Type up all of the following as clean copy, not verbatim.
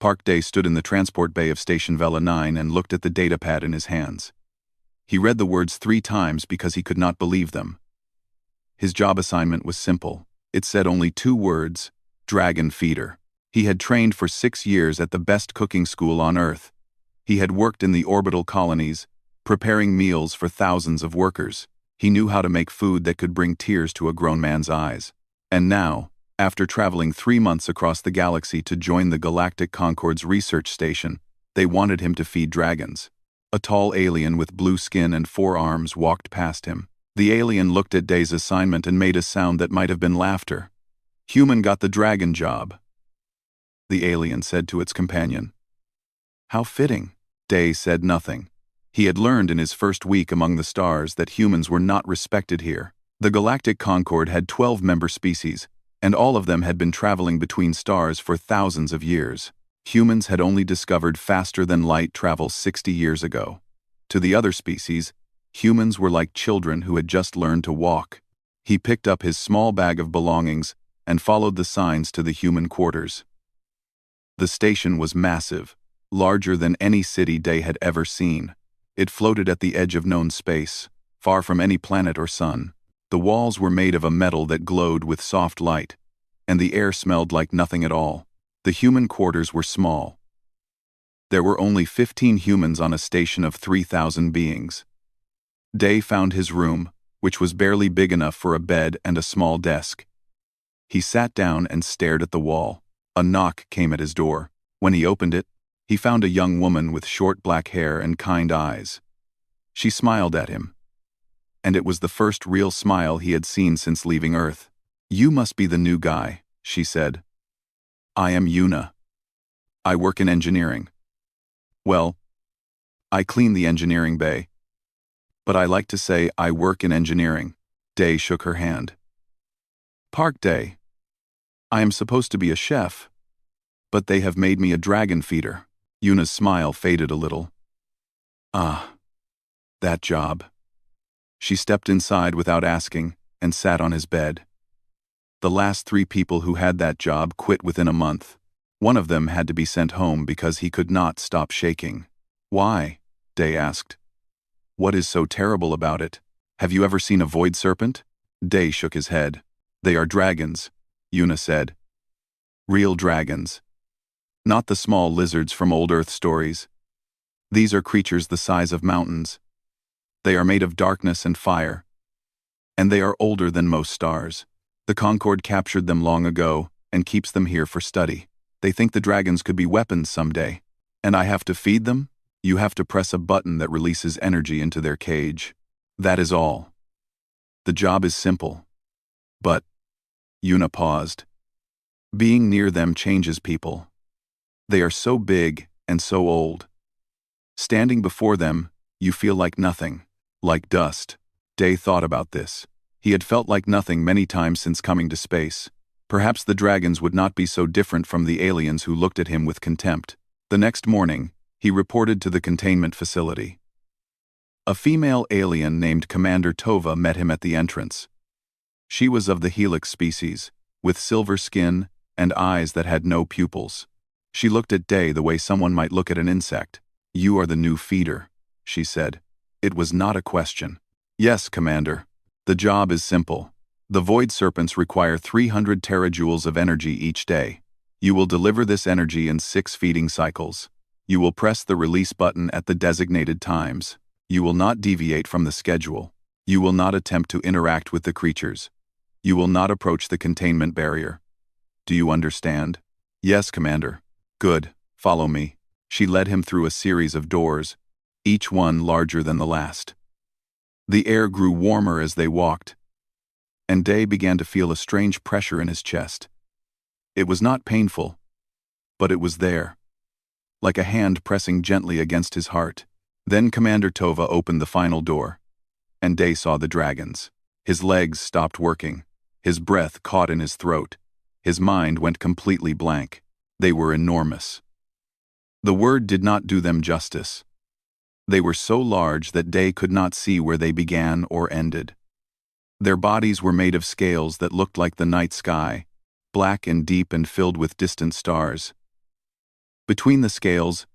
Park Day stood in the transport bay of Station Vela 9 and looked at the datapad in his hands. He read the words 3 times because he could not believe them. His job assignment was simple. It said only 2 words: Dragon Feeder. He had trained for 6 years at the best cooking school on Earth. He had worked in the orbital colonies, preparing meals for thousands of workers. He knew how to make food that could bring tears to a grown man's eyes. And now, after traveling 3 months across the galaxy to join the Galactic Concorde's research station, they wanted him to feed dragons. A tall alien with blue skin and 4 arms walked past him. The alien looked at Day's assignment and made a sound that might have been laughter. "Human got the dragon job," the alien said to its companion. "How fitting." Day said nothing. He had learned in his first week among the stars that humans were not respected here. The Galactic Concorde had 12 member species, and all of them had been traveling between stars for thousands of years. Humans had only discovered faster-than-light travel 60 years ago. To the other species, humans were like children who had just learned to walk. He picked up his small bag of belongings and followed the signs to the human quarters. The station was massive, larger than any city Day had ever seen. It floated at the edge of known space, far from any planet or sun. The walls were made of a metal that glowed with soft light, and the air smelled like nothing at all. The human quarters were small. There were only 15 humans on a station of 3,000 beings. Day found his room, which was barely big enough for a bed and a small desk. He sat down and stared at the wall. A knock came at his door. When he opened it, he found a young woman with short black hair and kind eyes. She smiled at him, and it was the first real smile he had seen since leaving Earth. "You must be the new guy," she said. "I am Yuna. I work in engineering. Well, I clean the engineering bay. But I like to say I work in engineering." Day shook her hand. "Park Day. I am supposed to be a chef, but they have made me a dragon feeder." Yuna's smile faded a little. "Ah, that job." She stepped inside without asking and sat on his bed. The last 3 people who had that job quit within a month. One of them had to be sent home because he could not stop shaking. "Why?" Day asked. "What is so terrible about it? Have you ever seen a void serpent?" Day shook his head. "They are dragons," Yuna said. "Real dragons. Not the small lizards from old Earth stories. These are creatures the size of mountains. They are made of darkness and fire, and they are older than most stars. The Concorde captured them long ago and keeps them here for study. They think the dragons could be weapons someday. And I have to feed them? You have to press a button that releases energy into their cage. That is all. The job is simple. But," Yuna paused, "being near them changes people. They are so big and so old. Standing before them, you feel like nothing, like dust." Day thought about this. He had felt like nothing many times since coming to space. Perhaps the dragons would not be so different from the aliens who looked at him with contempt. The next morning, he reported to the containment facility. A female alien named Commander Tova met him at the entrance. She was of the Helix species, with silver skin and eyes that had no pupils. She looked at Day the way someone might look at an insect. "You are the new feeder," she said. It was not a question. "Yes, Commander. The job is simple. The void serpents require 300 terajoules of energy each day. You will deliver this energy in 6 feeding cycles. You will press the release button at the designated times. You will not deviate from the schedule. You will not attempt to interact with the creatures. You will not approach the containment barrier. Do you understand?" "Yes, Commander." "Good. Follow me." She led him through a series of doors, each one larger than the last. The air grew warmer as they walked, and Day began to feel a strange pressure in his chest. It was not painful, but it was there, like a hand pressing gently against his heart. Then Commander Tova opened the final door, and Day saw the dragons. His legs stopped working. His breath caught in his throat. His mind went completely blank. They were enormous. The word did not do them justice. They were so large that Day could not see where they began or ended. Their bodies were made of scales that looked like the night sky, black and deep and filled with distant stars. Between the scales,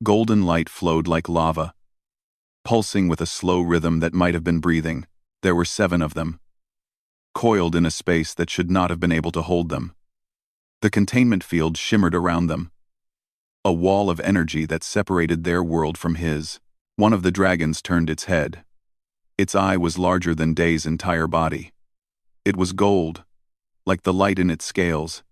golden light flowed like lava, pulsing with a slow rhythm that might have been breathing. There were 7 of them, coiled in a space that should not have been able to hold them. The containment field shimmered around them, a wall of energy that separated their world from his. One of the dragons turned its head. Its eye was larger than Day's entire body. It was gold, like the light in its scales,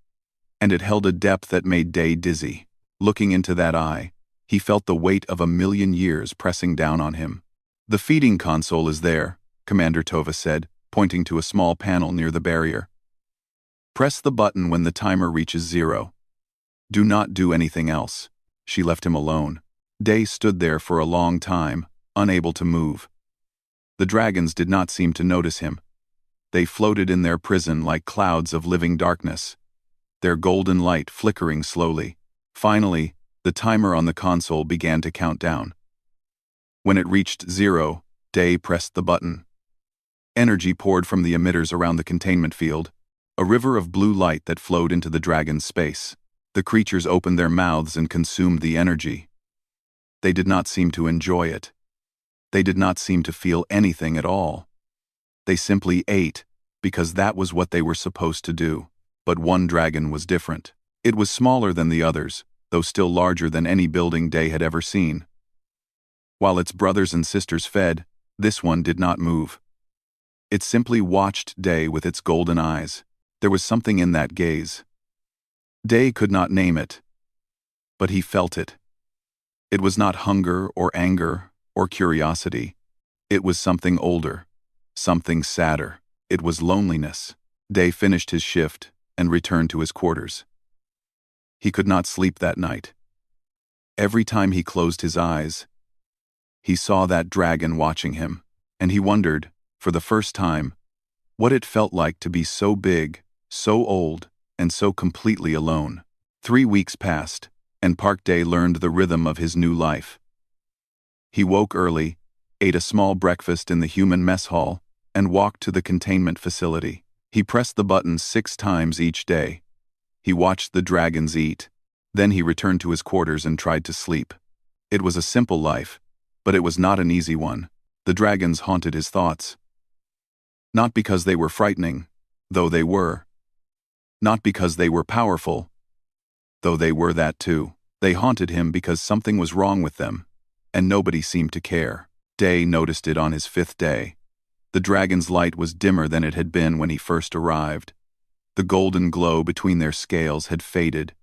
and it held a depth that made Day dizzy. Looking into that eye, he felt the weight of 1,000,000 years pressing down on him. "The feeding console is there," Commander Tova said, pointing to a small panel near the barrier. "Press the button when the timer reaches 0. Do not do anything else." She left him alone. Day stood there for a long time, unable to move. The dragons did not seem to notice him. They floated in their prison like clouds of living darkness, their golden light flickering slowly. Finally, the timer on the console began to count down. When it reached 0, Day pressed the button. Energy poured from the emitters around the containment field, a river of blue light that flowed into the dragon's space. The creatures opened their mouths and consumed the energy. They did not seem to enjoy it. They did not seem to feel anything at all. They simply ate, because that was what they were supposed to do. But one dragon was different. It was smaller than the others, though still larger than any building Day had ever seen. While its brothers and sisters fed, this one did not move. It simply watched Day with its golden eyes. There was something in that gaze. Day could not name it, but he felt it. It was not hunger or anger or curiosity. It was something older, something sadder. It was loneliness. Day finished his shift and returned to his quarters. He could not sleep that night. Every time he closed his eyes, he saw that dragon watching him, and he wondered, for the first time, what it felt like to be so big, so old, and so completely alone. 3 weeks passed, and Park Day learned the rhythm of his new life. He woke early, ate a small breakfast in the human mess hall, and walked to the containment facility. He pressed the buttons 6 times each day. He watched the dragons eat. Then he returned to his quarters and tried to sleep. It was a simple life, but it was not an easy one. The dragons haunted his thoughts. Not because they were frightening, though they were. Not because they were powerful, though they were that too. They haunted him because something was wrong with them, and nobody seemed to care. Day noticed it on his 5th day. The dragon's light was dimmer than it had been when he first arrived. The golden glow between their scales had faded,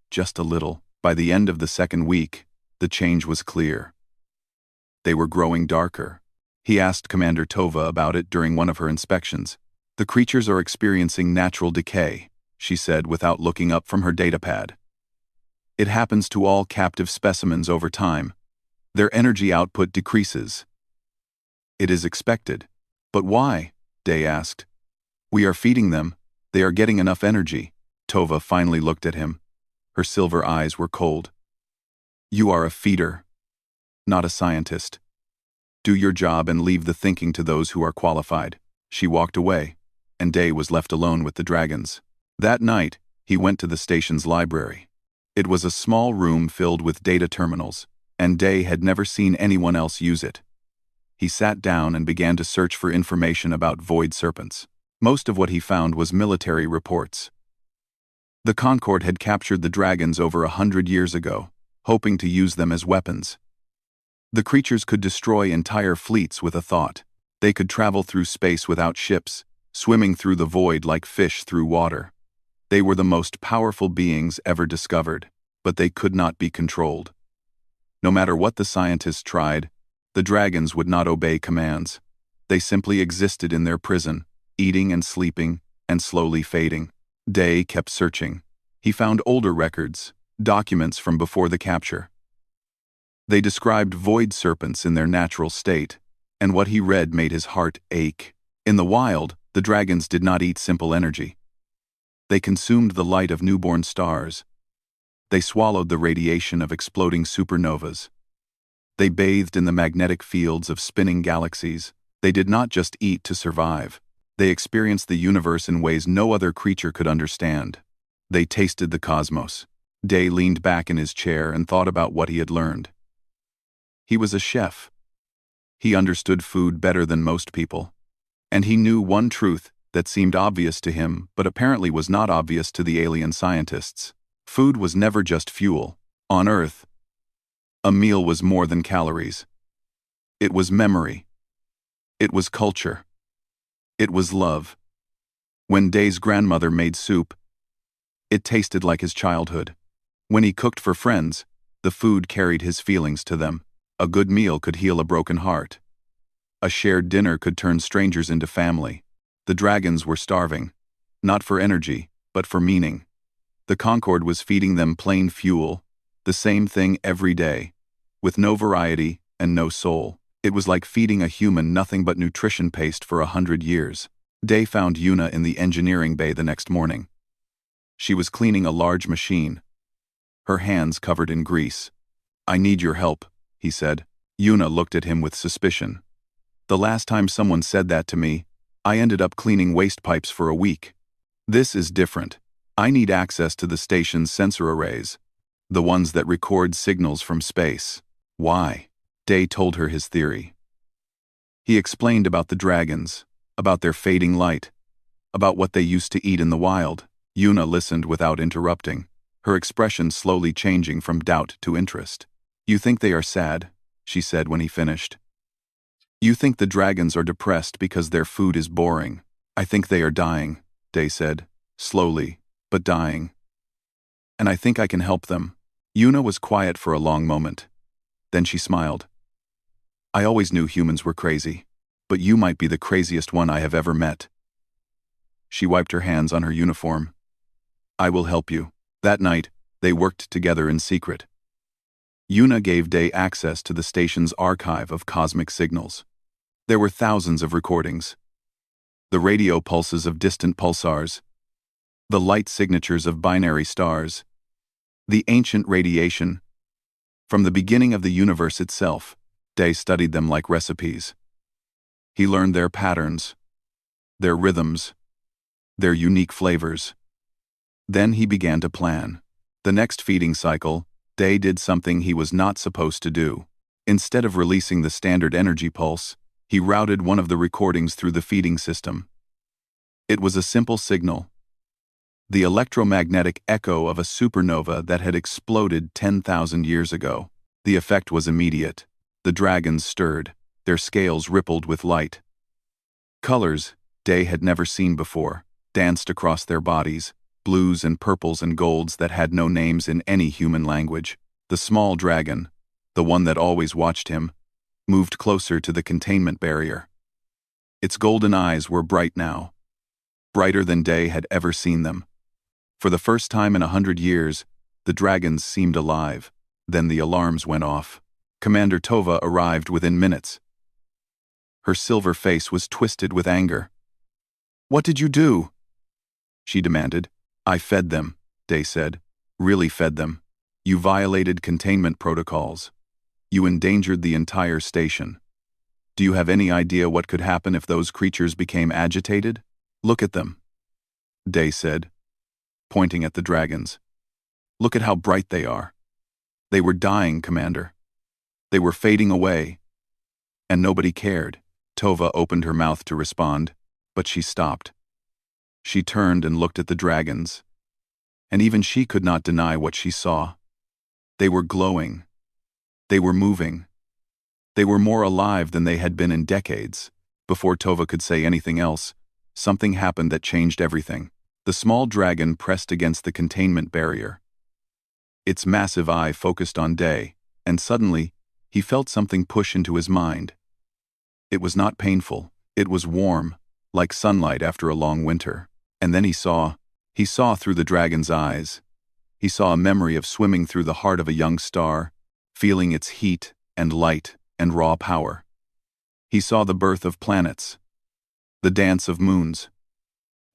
just a little. By the end of the 2nd week, the change was clear. They were growing darker. He asked Commander Tova about it during one of her inspections. "The creatures are experiencing natural decay," she said without looking up from her datapad. "It happens to all captive specimens over time. Their energy output decreases. It is expected." "But why?" Day asked. "We are feeding them. They are getting enough energy." Tova finally looked at him. Her silver eyes were cold. "You are a feeder, not a scientist. Do your job and leave the thinking to those who are qualified." She walked away, and Day was left alone with the dragons. That night, he went to the station's library. It was a small room filled with data terminals, and Day had never seen anyone else use it. He sat down and began to search for information about void serpents. Most of what he found was military reports. The Concord had captured the dragons over 100 years ago, hoping to use them as weapons. The creatures could destroy entire fleets with a thought. They could travel through space without ships, swimming through the void like fish through water. They were the most powerful beings ever discovered, but they could not be controlled. No matter what the scientists tried, the dragons would not obey commands. They simply existed in their prison, eating and sleeping, and slowly fading. Day kept searching. He found older records, documents from before the capture. They described void serpents in their natural state, and what he read made his heart ache. In the wild, the dragons did not eat simple energy. They consumed the light of newborn stars. They swallowed the radiation of exploding supernovas. They bathed in the magnetic fields of spinning galaxies. They did not just eat to survive. They experienced the universe in ways no other creature could understand. They tasted the cosmos. Day leaned back in his chair and thought about what he had learned. He was a chef. He understood food better than most people. And he knew one truth that seemed obvious to him but apparently was not obvious to the alien scientists. Food was never just fuel. On Earth, a meal was more than calories. It was memory. It was culture. It was love. When Day's grandmother made soup, it tasted like his childhood. When he cooked for friends, the food carried his feelings to them. A good meal could heal a broken heart. A shared dinner could turn strangers into family. The dragons were starving, not for energy, but for meaning. The Concorde was feeding them plain fuel, the same thing every day, with no variety and no soul. It was like feeding a human nothing but nutrition paste for 100 years. Day found Yuna in the engineering bay the next morning. She was cleaning a large machine, her hands covered in grease. "I need your help," he said. Yuna looked at him with suspicion. "The last time someone said that to me, I ended up cleaning waste pipes for a week. This is different. I need access to the station's sensor arrays, the ones that record signals from space." "Why?" Day told her his theory. He explained about the dragons, about their fading light, about what they used to eat in the wild. Yuna listened without interrupting, her expression slowly changing from doubt to interest. "You think they are sad?" she said when he finished. "You think the dragons are depressed because their food is boring?" "I think they are dying," Day said, slowly, but dying. "And I think I can help them." Yuna was quiet for a long moment. Then she smiled. "I always knew humans were crazy, but you might be the craziest one I have ever met." She wiped her hands on her uniform. "I will help you." That night, they worked together in secret. Yuna gave Day access to the station's archive of cosmic signals. There were thousands of recordings. The radio pulses of distant pulsars, the light signatures of binary stars, the ancient radiation. From the beginning of the universe itself, Day studied them like recipes. He learned their patterns, their rhythms, their unique flavors. Then he began to plan. The next feeding cycle, Day did something he was not supposed to do. Instead of releasing the standard energy pulse, he routed one of the recordings through the feeding system. It was a simple signal, the electromagnetic echo of a supernova that had exploded 10,000 years ago. The effect was immediate. The dragons stirred, their scales rippled with light. Colors Day had never seen before danced across their bodies, blues and purples and golds that had no names in any human language. The small dragon, the one that always watched him, moved closer to the containment barrier. Its golden eyes were bright now, brighter than Day had ever seen them. For the first time in 100 years, the dragons seemed alive. Then the alarms went off. Commander Tova arrived within minutes. Her silver face was twisted with anger. "What did you do?" she demanded. "I fed them," Day said. "Really fed them. You violated containment protocols. You endangered the entire station. Do you have any idea what could happen if those creatures became agitated? Look at them," Day said, pointing at the dragons. "Look at how bright they are. They were dying, Commander. They were fading away. And nobody cared." Tova opened her mouth to respond, but she stopped. She turned and looked at the dragons, and even she could not deny what she saw. They were glowing. They were moving. They were more alive than they had been in decades. Before Tova could say anything else, something happened that changed everything. The small dragon pressed against the containment barrier. Its massive eye focused on Day, and suddenly, he felt something push into his mind. It was not painful. It was warm, like sunlight after a long winter. And then he saw through the dragon's eyes. He saw a memory of swimming through the heart of a young star, feeling its heat and light and raw power. He saw the birth of planets, the dance of moons,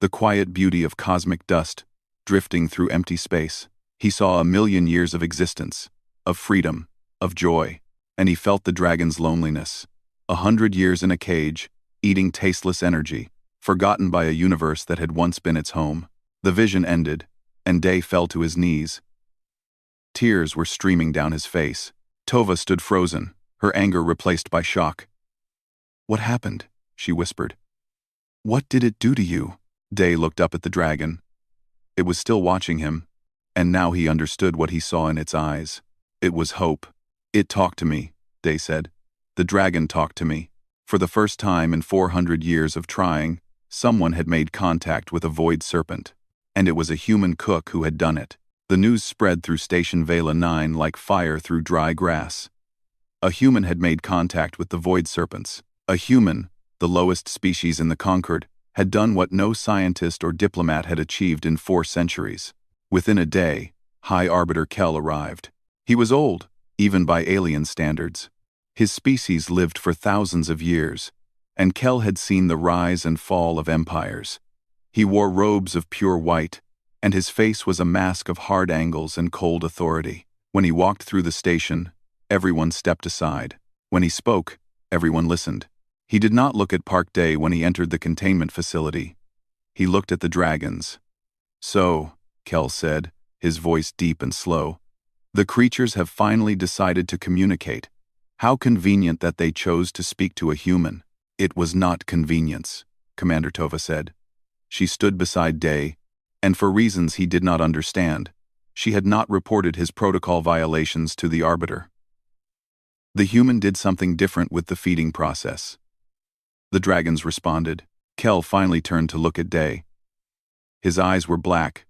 the quiet beauty of cosmic dust drifting through empty space. He saw 1,000,000 years of existence, of freedom, of joy, and he felt the dragon's loneliness. 100 years in a cage, eating tasteless energy, forgotten by a universe that had once been its home. The vision ended, and Day fell to his knees. Tears were streaming down his face. Tova stood frozen, her anger replaced by shock. "What happened?" she whispered. "What did it do to you?" Day looked up at the dragon. It was still watching him, and now he understood what he saw in its eyes. It was hope. "It talked to me," Day said. "The dragon talked to me. For the first time in 400 years of trying, someone had made contact with a void serpent. And it was a human cook who had done it." The news spread through Station Vela 9 like fire through dry grass. A human had made contact with the void serpents. A human, the lowest species in the Concord, had done what no scientist or diplomat had achieved in 4 centuries. Within a day, High Arbiter Kell arrived. He was old, even by alien standards. His species lived for thousands of years, and Kell had seen the rise and fall of empires. He wore robes of pure white, and his face was a mask of hard angles and cold authority. When he walked through the station, everyone stepped aside. When he spoke, everyone listened. He did not look at Park Day when he entered the containment facility. He looked at the dragons. "So," Kell said, his voice deep and slow, "the creatures have finally decided to communicate. How convenient that they chose to speak to a human." "It was not convenience," Commander Tova said. She stood beside Day, and for reasons he did not understand, she had not reported his protocol violations to the Arbiter. The human did something different with the feeding process. The dragons responded. Kell finally turned to look at Day. His eyes were black,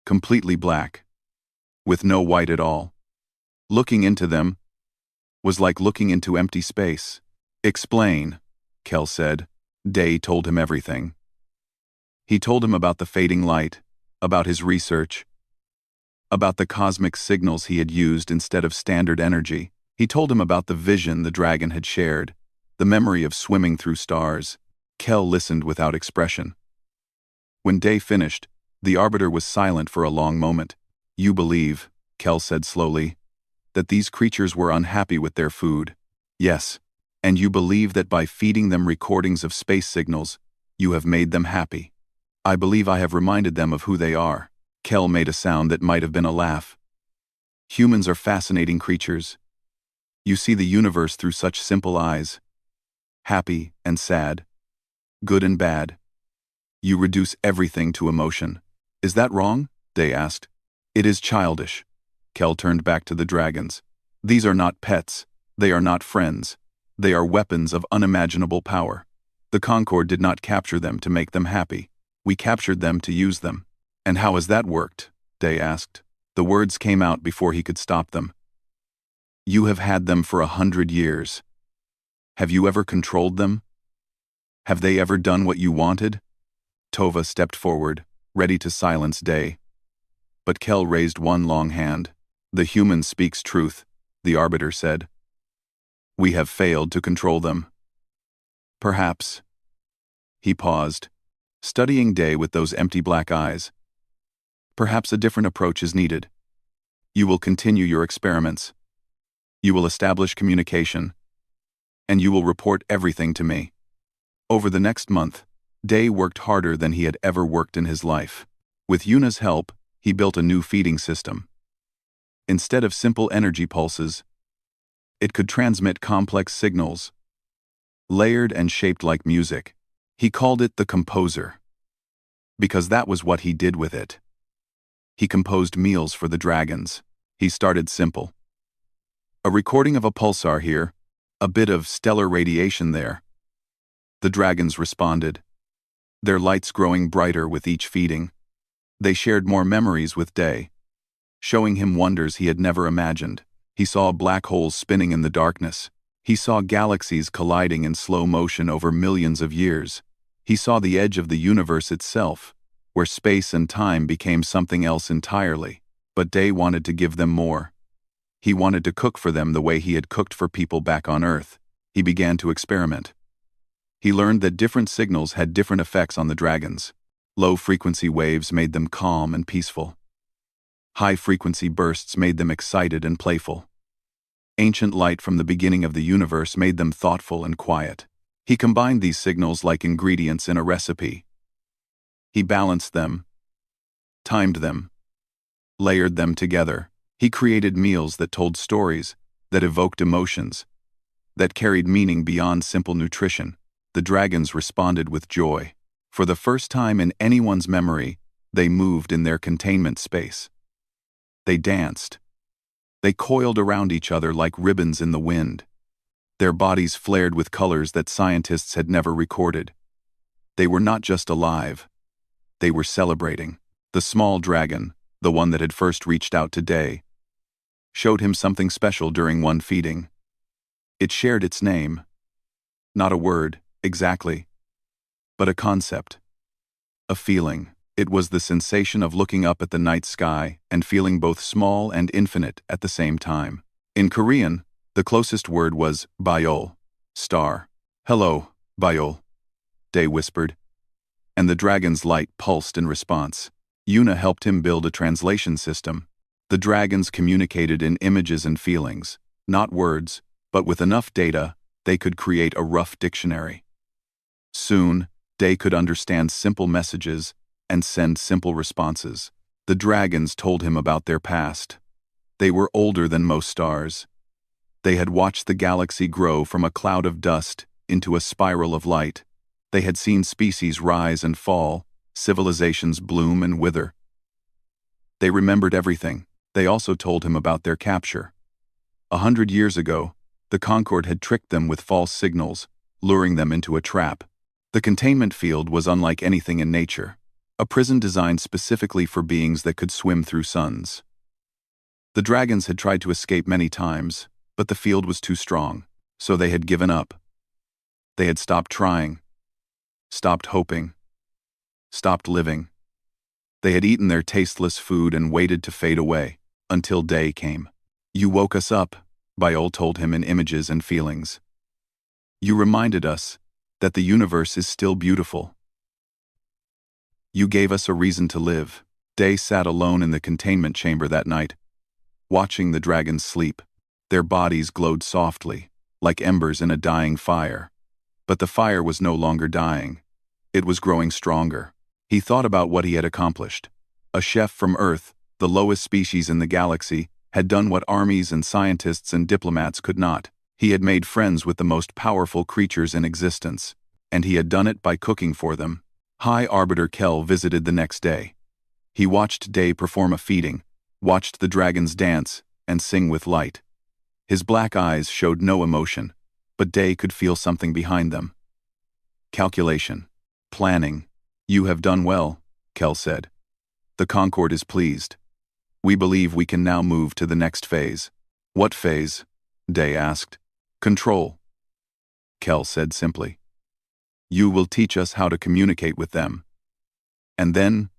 completely black, with no white at all. Looking into them was like looking into empty space. "Explain," Kell said. Day told him everything. He told him about the fading light, about his research, about the cosmic signals he had used instead of standard energy. He told him about the vision the dragon had shared, the memory of swimming through stars. Kell listened without expression. When Day finished, the Arbiter was silent for a long moment. "You believe," Kell said slowly, "that these creatures were unhappy with their food." "Yes, and you believe that by feeding them recordings of space signals, you have made them happy." "I believe I have reminded them of who they are." Kell made a sound that might have been a laugh. "Humans are fascinating creatures. You see the universe through such simple eyes. Happy and sad, good and bad. You reduce everything to emotion. Is that wrong?" Day asked. "It is childish." Kell turned back to the dragons. "These are not pets. They are not friends. They are weapons of unimaginable power. The Concord did not capture them to make them happy. We captured them to use them." "And how has that worked?" Day asked. The words came out before he could stop them. "You have had them for 100 years. Have you ever controlled them? Have they ever done what you wanted?" Tova stepped forward, ready to silence Day. But Kell raised one long hand. "The human speaks truth," the Arbiter said. "We have failed to control them. Perhaps." He paused, studying Day with those empty black eyes. "Perhaps a different approach is needed. You will continue your experiments. You will establish communication. And you will report everything to me." Over the next month, Day worked harder than he had ever worked in his life. With Yuna's help, he built a new feeding system. Instead of simple energy pulses, it could transmit complex signals, layered and shaped like music. He called it the composer, because that was what he did with it. He composed meals for the dragons. He started simple. A recording of a pulsar here, a bit of stellar radiation there. The dragons responded, their lights growing brighter with each feeding. They shared more memories with Day, showing him wonders he had never imagined. He saw black holes spinning in the darkness. He saw galaxies colliding in slow motion over millions of years. He saw the edge of the universe itself, where space and time became something else entirely. But Day wanted to give them more. He wanted to cook for them the way he had cooked for people back on Earth. He began to experiment. He learned that different signals had different effects on the dragons. Low-frequency waves made them calm and peaceful. High-frequency bursts made them excited and playful. Ancient light from the beginning of the universe made them thoughtful and quiet. He combined these signals like ingredients in a recipe. He balanced them, timed them, layered them together. He created meals that told stories, that evoked emotions, that carried meaning beyond simple nutrition. The dragons responded with joy. For the first time in anyone's memory, they moved in their containment space. They danced. They coiled around each other like ribbons in the wind. Their bodies flared with colors that scientists had never recorded. They were not just alive. They were celebrating. The small dragon, the one that had first reached out to Day, showed him something special during one feeding. It shared its name. Not a word, exactly, but a concept. A feeling. It was the sensation of looking up at the night sky and feeling both small and infinite at the same time. In Korean, the closest word was Bayol, star. Hello, Bayol, Day whispered, and the dragon's light pulsed in response. Yuna helped him build a translation system. The dragons communicated in images and feelings, not words, but with enough data, they could create a rough dictionary. Soon, Day could understand simple messages and send simple responses. The dragons told him about their past. They were older than most stars. They had watched the galaxy grow from a cloud of dust into a spiral of light. They had seen species rise and fall, civilizations bloom and wither. They remembered everything. They also told him about their capture. 100 years ago, the Concorde had tricked them with false signals, luring them into a trap. The containment field was unlike anything in nature, a prison designed specifically for beings that could swim through suns. The dragons had tried to escape many times, but the field was too strong, so they had given up. They had stopped trying, stopped hoping, stopped living. They had eaten their tasteless food and waited to fade away, until Day came. You woke us up, Bayol told him in images and feelings. You reminded us that the universe is still beautiful. You gave us a reason to live. Day sat alone in the containment chamber that night, watching the dragons sleep. Their bodies glowed softly, like embers in a dying fire. But the fire was no longer dying. It was growing stronger. He thought about what he had accomplished. A chef from Earth, the lowest species in the galaxy, had done what armies and scientists and diplomats could not. He had made friends with the most powerful creatures in existence, and he had done it by cooking for them. High Arbiter Kel visited the next day. He watched Day perform a feeding, watched the dragons dance and sing with light. His black eyes showed no emotion, but Day could feel something behind them. Calculation. Planning. You have done well, Kel said. The Concorde is pleased. We believe we can now move to the next phase. What phase? Day asked. Control. Kel said simply. You will teach us how to communicate with them. And then,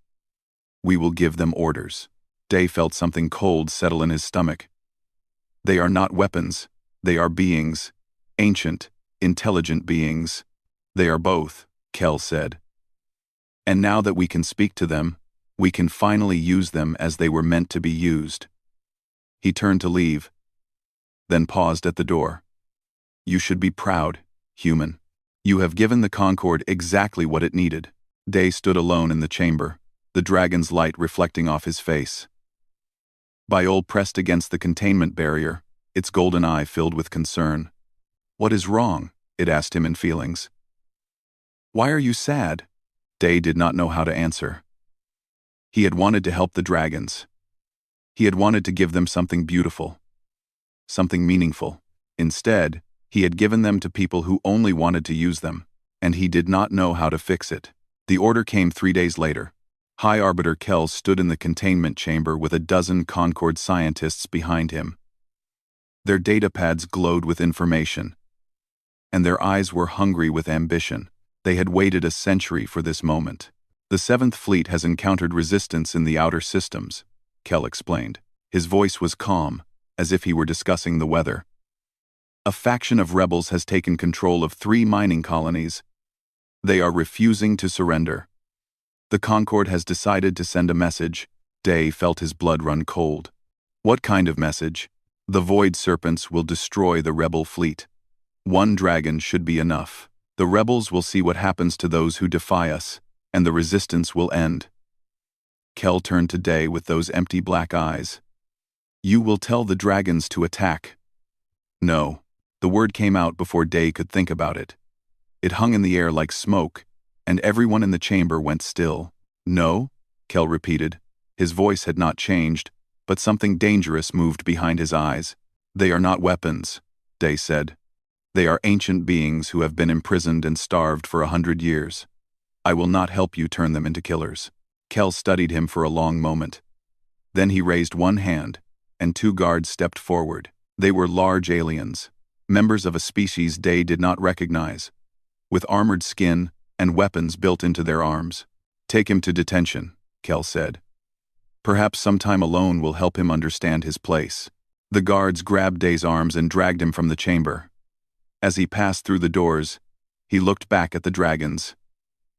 we will give them orders. Day felt something cold settle in his stomach. They are not weapons. They are beings. Ancient, intelligent beings. They are both, Kel said. And now that we can speak to them, we can finally use them as they were meant to be used. He turned to leave, then paused at the door. You should be proud, human. You have given the Concorde exactly what it needed. Day stood alone in the chamber, the dragon's light reflecting off his face. Bayol pressed against the containment barrier, its golden eye filled with concern. What is wrong? It asked him in feelings. Why are you sad? Day did not know how to answer. He had wanted to help the dragons. He had wanted to give them something beautiful, something meaningful. Instead, he had given them to people who only wanted to use them, and he did not know how to fix it. The order came 3 days later. High Arbiter Kel stood in the containment chamber with a dozen Concorde scientists behind him. Their datapads glowed with information, and their eyes were hungry with ambition. They had waited a century for this moment. The 7th Fleet has encountered resistance in the outer systems, Kel explained. His voice was calm, as if he were discussing the weather. A faction of rebels has taken control of 3 mining colonies. They are refusing to surrender. The Concorde has decided to send a message. Day felt his blood run cold. What kind of message? The Void Serpents will destroy the rebel fleet. 1 dragon should be enough. The rebels will see what happens to those who defy us, and the resistance will end. Kel turned to Day with those empty black eyes. You will tell the dragons to attack. No. The word came out before Day could think about it. It hung in the air like smoke, and everyone in the chamber went still. No? Kel repeated. His voice had not changed, but something dangerous moved behind his eyes. They are not weapons, Day said. They are ancient beings who have been imprisoned and starved for 100 years. I will not help you turn them into killers. Kel studied him for a long moment. Then he raised one hand, and 2 guards stepped forward. They were large aliens, members of a species Day did not recognize, with armored skin and weapons built into their arms. Take him to detention, Kel said. Perhaps some time alone will help him understand his place. The guards grabbed Day's arms and dragged him from the chamber. As he passed through the doors, he looked back at the dragons.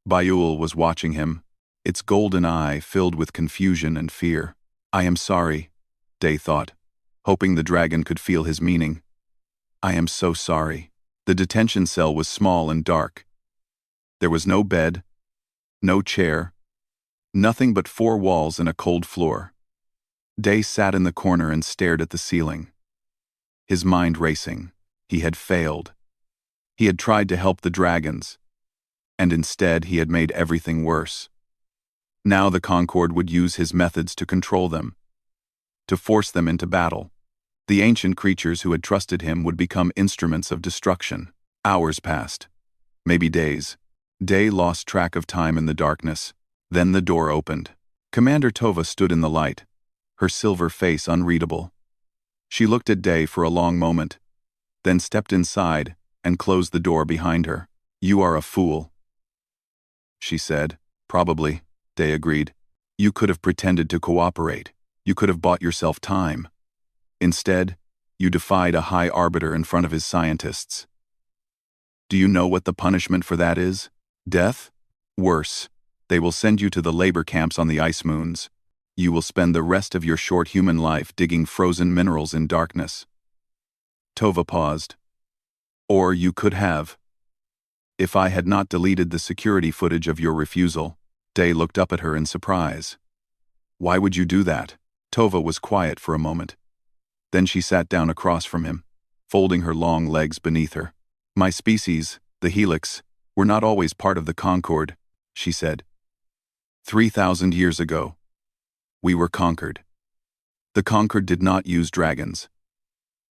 Bayul was watching him, its golden eye filled with confusion and fear. I am sorry, Day thought, hoping the dragon could feel his meaning. I am so sorry. The detention cell was small and dark. There was no bed, no chair, nothing but 4 walls and a cold floor. Day sat in the corner and stared at the ceiling. His mind racing. He had failed. He had tried to help the dragons, and instead he had made everything worse. Now the Concord would use his methods to control them, to force them into battle. The ancient creatures who had trusted him would become instruments of destruction. Hours passed, maybe days. Day lost track of time in the darkness. Then the door opened. Commander Tova stood in the light, her silver face unreadable. She looked at Day for a long moment, then stepped inside and closed the door behind her. You are a fool, she said. Probably, Day agreed. You could have pretended to cooperate. You could have bought yourself time. Instead, you defied a high arbiter in front of his scientists. Do you know what the punishment for that is? Death? Worse. They will send you to the labor camps on the ice moons. You will spend the rest of your short human life digging frozen minerals in darkness. Tova paused. Or you could have. If I had not deleted the security footage of your refusal. Day looked up at her in surprise. Why would you do that? Tova was quiet for a moment. Then she sat down across from him, folding her long legs beneath her. My species, the Helix, were not always part of the Concord, she said. 3,000 years ago, we were conquered. The Concord did not use dragons.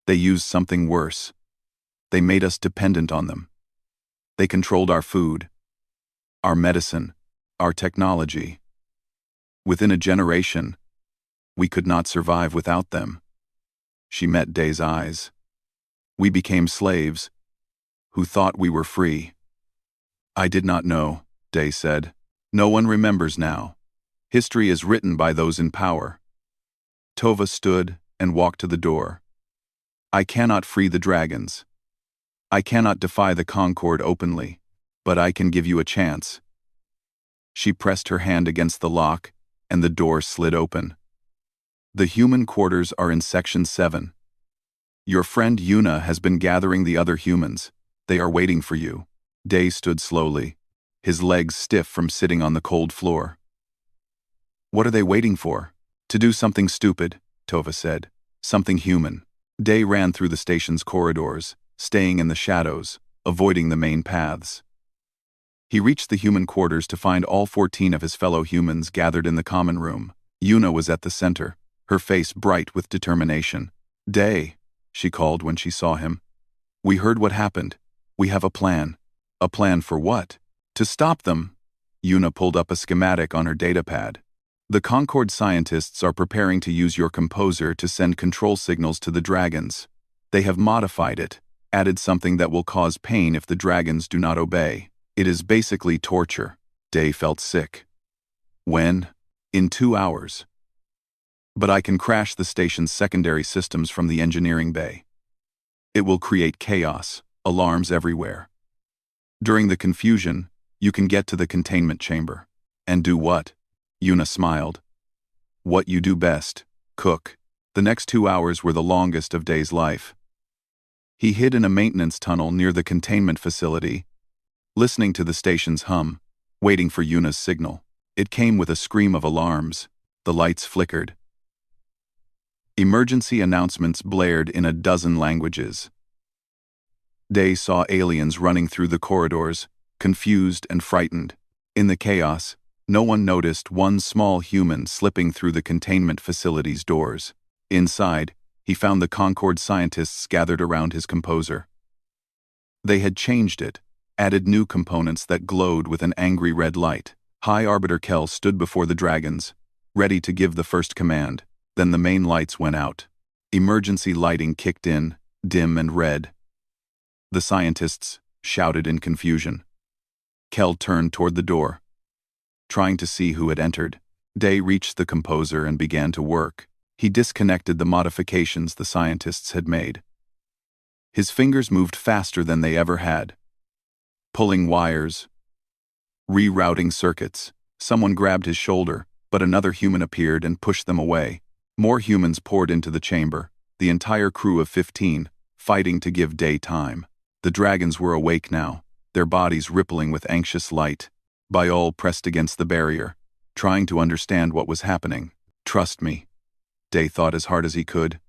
They used something worse. They made us dependent on them. They controlled our food, our medicine, our technology. Within a generation, we could not survive without them. She met Day's eyes. We became slaves, who thought we were free. I did not know, Day said. No one remembers now. History is written by those in power. Tova stood and walked to the door. I cannot free the dragons. I cannot defy the Concord openly, but I can give you a chance. She pressed her hand against the lock, and the door slid open. The human quarters are in Section 7. Your friend Yuna has been gathering the other humans. They are waiting for you. Day stood slowly, his legs stiff from sitting on the cold floor. What are they waiting for? To do something stupid, Tova said. Something human. Day ran through the station's corridors, staying in the shadows, avoiding the main paths. He reached the human quarters to find all 14 of his fellow humans gathered in the common room. Yuna was at the center, her face bright with determination. Day, she called when she saw him. We heard what happened. We have a plan. A plan for what? To stop them. Yuna pulled up a schematic on her datapad. The Concord scientists are preparing to use your composer to send control signals to the dragons. They have modified it, added something that will cause pain if the dragons do not obey. It is basically torture. Day felt sick. When? In 2 hours. But I can crash the station's secondary systems from the engineering bay. It will create chaos, alarms everywhere. During the confusion, you can get to the containment chamber. And do what? Yuna smiled. What you do best, cook. The next 2 hours were the longest of Day's life. He hid in a maintenance tunnel near the containment facility, listening to the station's hum, waiting for Yuna's signal. It came with a scream of alarms. The lights flickered. Emergency announcements blared in a dozen languages. Day saw aliens running through the corridors, confused and frightened. In the chaos, no one noticed one small human slipping through the containment facility's doors. Inside, he found the Concord scientists gathered around his composer. They had changed it, added new components that glowed with an angry red light. High Arbiter Kell stood before the dragons, ready to give the first command. Then the main lights went out. Emergency lighting kicked in, dim and red. The scientists shouted in confusion. Kell turned toward the door, trying to see who had entered. Day reached the composer and began to work. He disconnected the modifications the scientists had made. His fingers moved faster than they ever had, pulling wires, rerouting circuits. Someone grabbed his shoulder, but another human appeared and pushed them away. More humans poured into the chamber, the entire crew of 15, fighting to give Day time. The dragons were awake now, their bodies rippling with anxious light. Biol pressed against the barrier, trying to understand what was happening. "Trust me," Day thought as hard as he could.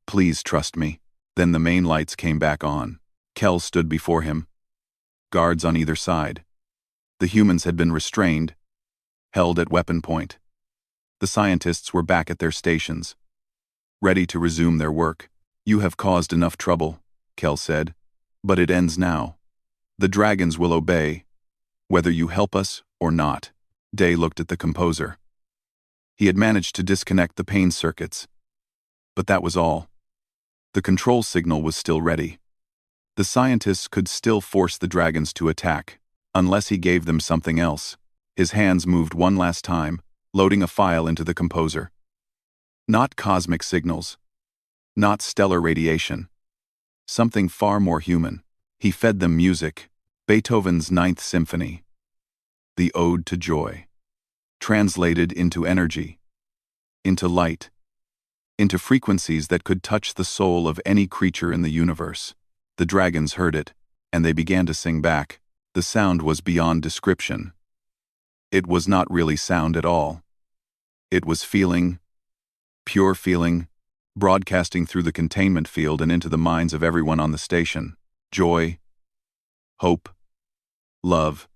"Please trust me." Then the main lights came back on. Kell stood before him, guards on either side. The humans had been restrained, held at weapon point. The scientists were back at their stations, ready to resume their work. "You have caused enough trouble," Kell said, "but it ends now. The dragons will obey, whether you help us or not." Day looked at the composer. He had managed to disconnect the pain circuits, but that was all. The control signal was still ready. The scientists could still force the dragons to attack, unless he gave them something else. His hands moved one last time, loading a file into the composer. Not cosmic signals. Not stellar radiation. Something far more human. He fed them music, Beethoven's Ninth Symphony, the Ode to Joy, translated into energy, into light, into frequencies that could touch the soul of any creature in the universe. The dragons heard it, and they began to sing back. The sound was beyond description. It was not really sound at all. It was feeling, pure feeling, broadcasting through the containment field and into the minds of everyone on the station. Joy, hope, love.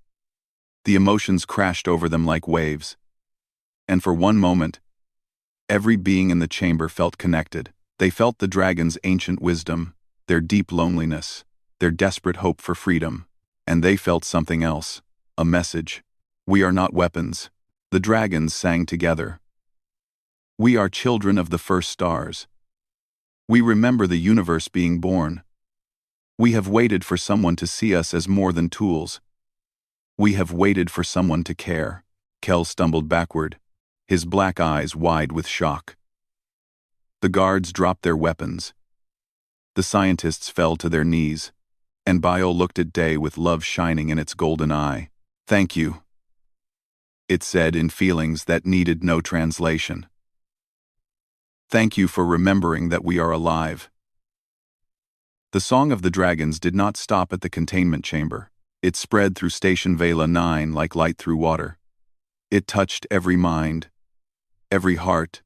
The emotions crashed over them like waves. And for one moment, every being in the chamber felt connected. They felt the dragons' ancient wisdom, their deep loneliness, their desperate hope for freedom. And they felt something else, a message. "We are not weapons," the dragons sang together. "We are children of the first stars. We remember the universe being born. We have waited for someone to see us as more than tools. We have waited for someone to care." Kell stumbled backward, his black eyes wide with shock. The guards dropped their weapons. The scientists fell to their knees, and Bio looked at Day with love shining in its golden eye. "Thank you," it said in feelings that needed no translation. "Thank you for remembering that we are alive." The song of the dragons did not stop at the containment chamber. It spread through Station Vela 9 like light through water. It touched every mind, every heart,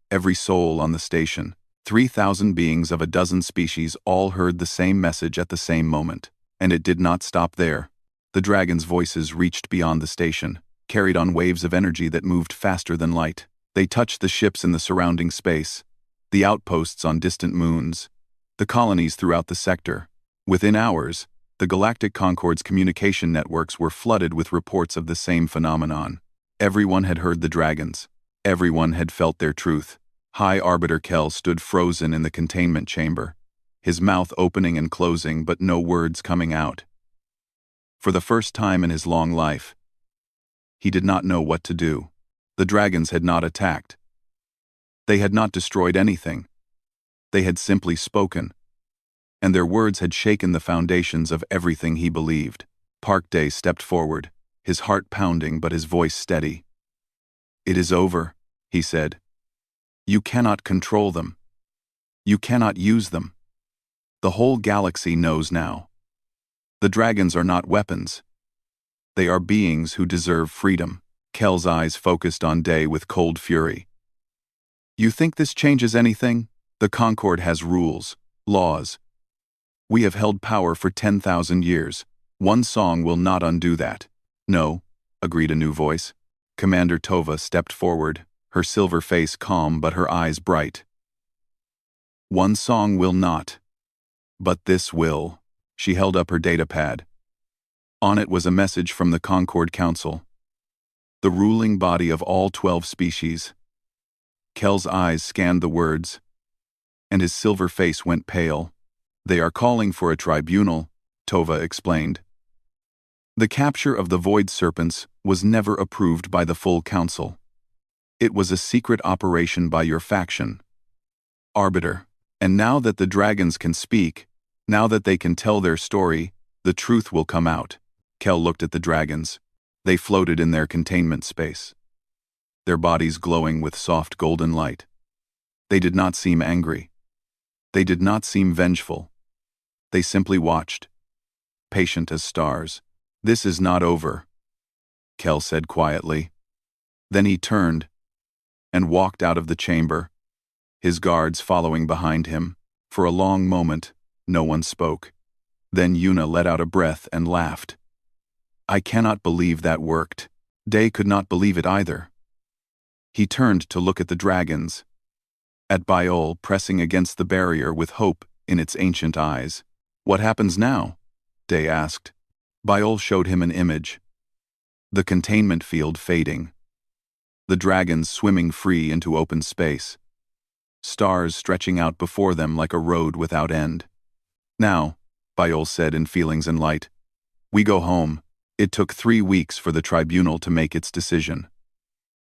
every soul on the station. 3,000 beings of a dozen species all heard the same message at the same moment. And it did not stop there. The dragons' voices reached beyond the station, carried on waves of energy that moved faster than light. They touched the ships in the surrounding space, the outposts on distant moons, the colonies throughout the sector. Within hours, the Galactic Concord's communication networks were flooded with reports of the same phenomenon. Everyone had heard the dragons. Everyone had felt their truth. High Arbiter Kell stood frozen in the containment chamber, his mouth opening and closing but no words coming out. For the first time in his long life, he did not know what to do. The dragons had not attacked. They had not destroyed anything. They had simply spoken, and their words had shaken the foundations of everything he believed. Park Day stepped forward, his heart pounding but his voice steady. "It is over," he said. "You cannot control them. You cannot use them. The whole galaxy knows now. The dragons are not weapons. They are beings who deserve freedom." Kell's eyes focused on Day with cold fury. You think this changes anything? The Concord has rules, laws. We have held power for 10,000 years. One song will not undo that. No, agreed a new voice. Commander Tova stepped forward, her silver face calm but her eyes bright. One song will not. But this will. She held up her data pad. On it was a message from the Concord Council, the ruling body of all 12 species. Kel's eyes scanned the words, and his silver face went pale. They are calling for a tribunal, Tova explained. The capture of the Void Serpents was never approved by the full council. It was a secret operation by your faction, Arbiter. And now that the dragons can speak, now that they can tell their story, the truth will come out. Kel looked at the dragons. They floated in their containment space, their bodies glowing with soft golden light. They did not seem angry. They did not seem vengeful. They simply watched, patient as stars. This is not over, Kel said quietly. Then he turned and walked out of the chamber, his guards following behind him. For a long moment, no one spoke. Then Yuna let out a breath and laughed. I cannot believe that worked. Day could not believe it either. He turned to look at the dragons, at Biol pressing against the barrier with hope in its ancient eyes. What happens now? Day asked. Biol showed him an image. The containment field fading. The dragons swimming free into open space. Stars stretching out before them like a road without end. Now, Biol said in feelings and light, we go home. It took 3 weeks for the tribunal to make its decision.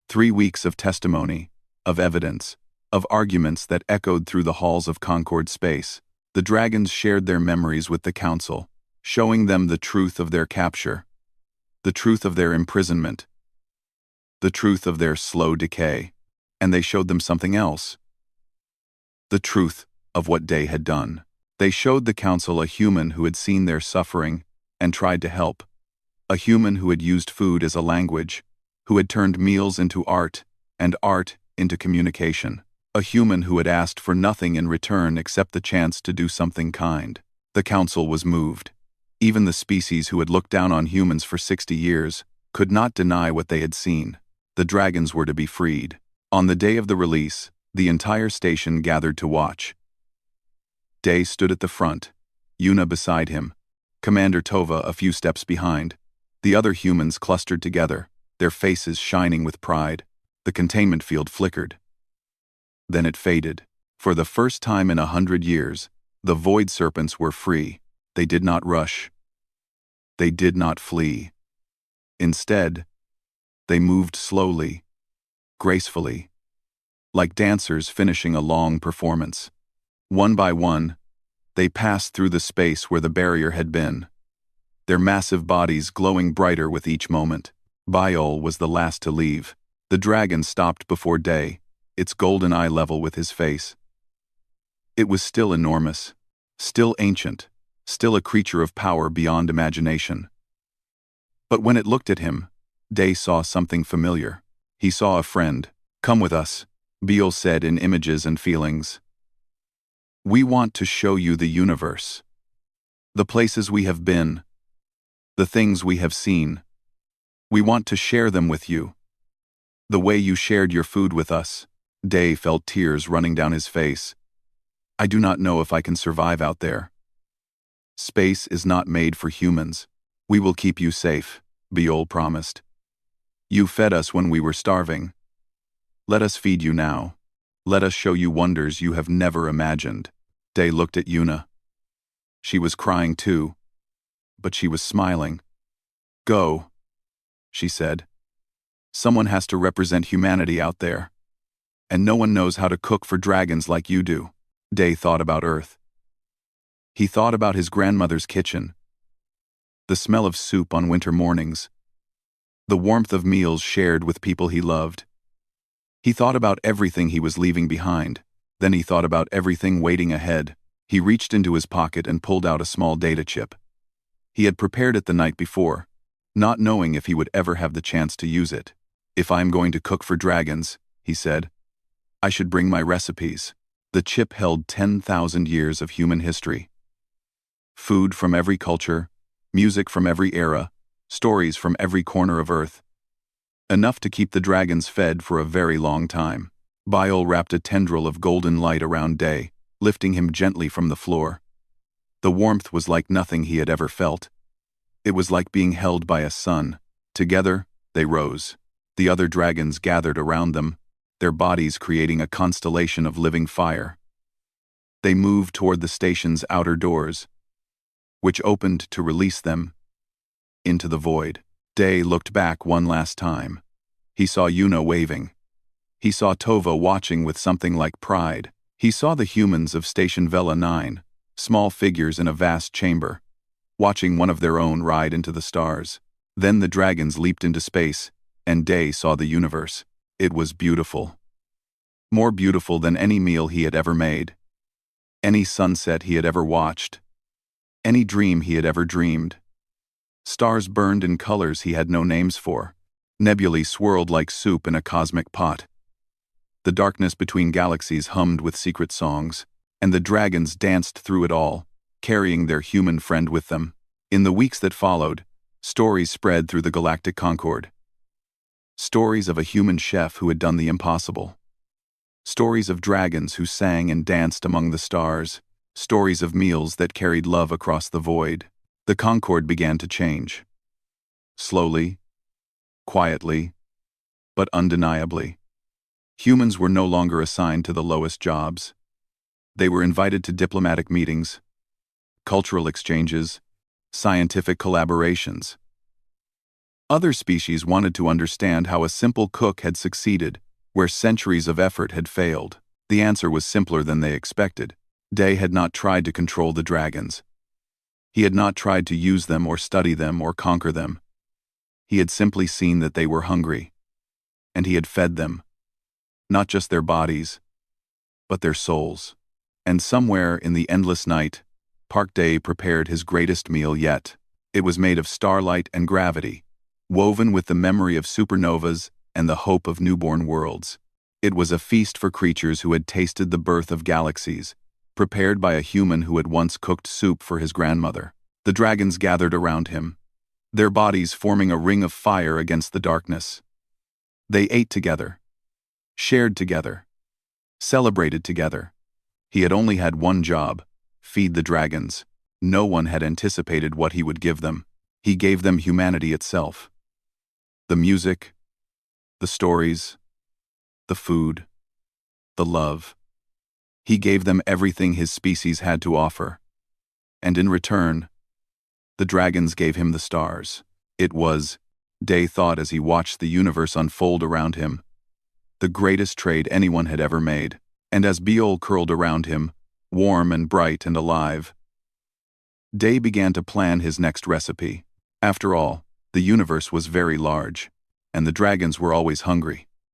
3 weeks of testimony, of evidence, of arguments that echoed through the halls of Concord space. The dragons shared their memories with the council, showing them the truth of their capture, the truth of their imprisonment, the truth of their slow decay, and they showed them something else. The truth of what Day had done. They showed the council a human who had seen their suffering and tried to help. A human who had used food as a language, who had turned meals into art, and art into communication. A human who had asked for nothing in return except the chance to do something kind. The council was moved. Even the species who had looked down on humans for 60 years could not deny what they had seen. The dragons were to be freed. On the day of the release, the entire station gathered to watch. Day stood at the front, Yuna beside him, Commander Tova a few steps behind. The other humans clustered together, their faces shining with pride. The containment field flickered. Then it faded. For the first time in 100 years, the Void Serpents were free. They did not rush. They did not flee. Instead, they moved slowly, gracefully, like dancers finishing a long performance. One by one, they passed through the space where the barrier had been, their massive bodies glowing brighter with each moment. Biol was the last to leave. The dragon stopped before Day, its golden eye level with his face. It was still enormous, still ancient, still a creature of power beyond imagination. But when it looked at him, Day saw something familiar. He saw a friend. Come with us, Biol said in images and feelings. We want to show you the universe. The places we have been. The things we have seen. We want to share them with you. The way you shared your food with us. Day felt tears running down his face. I do not know if I can survive out there. Space is not made for humans. We will keep you safe, Biol promised. You fed us when we were starving. Let us feed you now. Let us show you wonders you have never imagined. Day looked at Yuna. She was crying too, but she was smiling. Go, she said. Someone has to represent humanity out there. And no one knows how to cook for dragons like you do. Day thought about Earth. He thought about his grandmother's kitchen. The smell of soup on winter mornings. The warmth of meals shared with people he loved. He thought about everything he was leaving behind. Then he thought about everything waiting ahead. He reached into his pocket and pulled out a small data chip. He had prepared it the night before, not knowing if he would ever have the chance to use it. If I am going to cook for dragons, he said, I should bring my recipes. The chip held 10,000 years of human history. Food from every culture, music from every era, stories from every corner of Earth. Enough to keep the dragons fed for a very long time. Bile wrapped a tendril of golden light around Day, lifting him gently from the floor. The warmth was like nothing he had ever felt. It was like being held by a son. Together, they rose. The other dragons gathered around them, their bodies creating a constellation of living fire. They moved toward the station's outer doors, which opened to release them into the void. Day looked back one last time. He saw Yuna waving. He saw Tova watching with something like pride. He saw the humans of Station Vela 9, small figures in a vast chamber, watching one of their own ride into the stars. Then the dragons leaped into space, and Day saw the universe. It was beautiful. More beautiful than any meal he had ever made, any sunset he had ever watched, any dream he had ever dreamed. Stars burned in colors he had no names for. Nebulae swirled like soup in a cosmic pot. The darkness between galaxies hummed with secret songs, and the dragons danced through it all, carrying their human friend with them. In the weeks that followed, stories spread through the galactic concord. Stories of a human chef who had done the impossible. Stories of dragons who sang and danced among the stars. Stories of meals that carried love across the void. The concord began to change. Slowly, quietly, but undeniably. Humans were no longer assigned to the lowest jobs. They were invited to diplomatic meetings, cultural exchanges, scientific collaborations. Other species wanted to understand how a simple cook had succeeded where centuries of effort had failed. The answer was simpler than they expected. Day had not tried to control the dragons. He had not tried to use them or study them or conquer them. He had simply seen that they were hungry, and he had fed them, not just their bodies, but their souls. And somewhere in the endless night, Park Day prepared his greatest meal yet. It was made of starlight and gravity, woven with the memory of supernovas and the hope of newborn worlds. It was a feast for creatures who had tasted the birth of galaxies, prepared by a human who had once cooked soup for his grandmother. The dragons gathered around him, their bodies forming a ring of fire against the darkness. They ate together, shared together, celebrated together. He had only had one job: feed the dragons. No one had anticipated what he would give them. He gave them humanity itself. The music, the stories, the food, the love. He gave them everything his species had to offer. And in return, the dragons gave him the stars. It was, Day thought as he watched the universe unfold around him, the greatest trade anyone had ever made. And as Beol curled around him, warm and bright and alive, Day began to plan his next recipe. After all, the universe was very large, and the dragons were always hungry.